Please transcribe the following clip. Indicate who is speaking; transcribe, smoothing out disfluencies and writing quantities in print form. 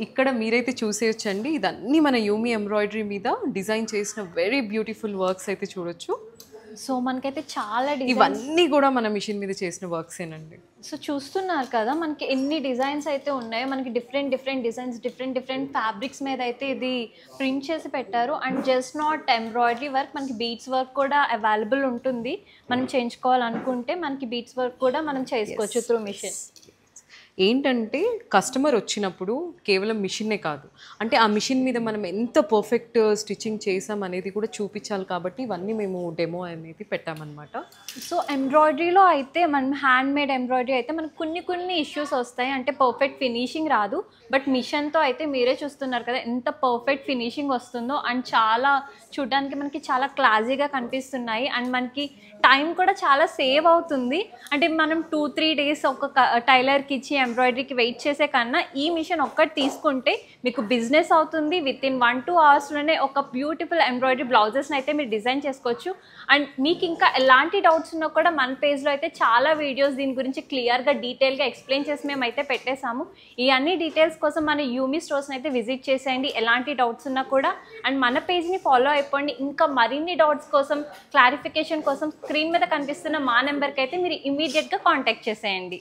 Speaker 1: ఇక్కడ మీరైతే చూసేయొచ్చండి, ఇదన్నీ మన యూమి ఎంబ్రాయిడరీ మీద డిజైన్ చేసిన వెరీ బ్యూటిఫుల్ వర్క్స్ అయితే చూడొచ్చు.
Speaker 2: సో మనకైతే చాలా
Speaker 1: ఇవన్నీ కూడా మన మిషన్ మీద చేసిన వర్క్సేనండి.
Speaker 2: సో చూస్తున్నారు కదా మనకి ఎన్ని డిజైన్స్ అయితే ఉన్నాయో, మనకి డిఫరెంట్ డిజైన్స్ డిఫరెంట్ ఫ్యాబ్రిక్స్ మీద అయితే ఇది ప్రింట్ చేసి పెట్టారు. And just not embroidery work, మనకి బీడ్స్ వర్క్ కూడా అవైలబుల్ ఉంటుంది. మనం చేయించుకోవాలనుకుంటే మనకి బీడ్స్ వర్క్ కూడా మనం చేసుకోవచ్చు త్రూ మిషన్.
Speaker 1: ఏంటంటే కస్టమర్ వచ్చినప్పుడు కేవలం మిషన్నే కాదు, అంటే ఆ మిషన్ మీద మనం ఎంత పర్ఫెక్ట్ స్టిచ్చింగ్ చేసాం అనేది కూడా చూపించాలి, కాబట్టి ఇవన్నీ మేము డెమో అనేది పెట్టామన్నమాట.
Speaker 2: సో ఎంబ్రాయిడరీలో అయితే మనం హ్యాండ్ మేడ్ ఎంబ్రాయిడరీ అయితే మనకు కొన్ని ఇష్యూస్ వస్తాయి, అంటే పర్ఫెక్ట్ ఫినిషింగ్ రాదు. బట్ మిషన్తో అయితే మీరే చూస్తున్నారు కదా ఎంత పర్ఫెక్ట్ ఫినిషింగ్ వస్తుందో. అండ్ చాలా చూడడానికి మనకి చాలా క్లాసీగా కనిపిస్తున్నాయి. అండ్ మనకి టైం కూడా చాలా సేవ్ అవుతుంది. అంటే మనం 2-3 డేస్ ఒక టైలర్కి ఇచ్చి ఎంబ్రాయిడరీకి వెయిట్ చేసే కన్నా ఈ మిషన్ ఒక్కటి తీసుకుంటే మీకు బిజినెస్ అవుతుంది. వితిన్ 1-2 అవర్స్లోనే ఒక బ్యూటిఫుల్ ఎంబ్రాయిడరీ బ్లౌజెస్ని అయితే మీరు డిజైన్ చేసుకోవచ్చు. అండ్ మీకు ఇంకా ఎలాంటి డౌట్స్ ఉన్నా కూడా మన పేజ్లో అయితే చాలా వీడియోస్ దీని గురించి క్లియర్గా డీటెయిల్గా ఎక్స్ప్లెయిన్ చేసి మేము అయితే పెట్టేశాము. ఈ అన్ని డీటెయిల్స్ కోసం మన యూమి స్టోర్స్ని అయితే విజిట్ చేసేయండి ఎలాంటి డౌట్స్ ఉన్నా కూడా. అండ్ మన పేజ్ని ఫాలో అయిపోండి. ఇంకా మరిన్ని డౌట్స్ కోసం, క్లారిఫికేషన్ కోసం స్క్రీన్ మీద కనిపిస్తున్న మా నెంబర్కి అయితే మీరు ఇమీడియట్గా కాంటాక్ట్ చేసేయండి.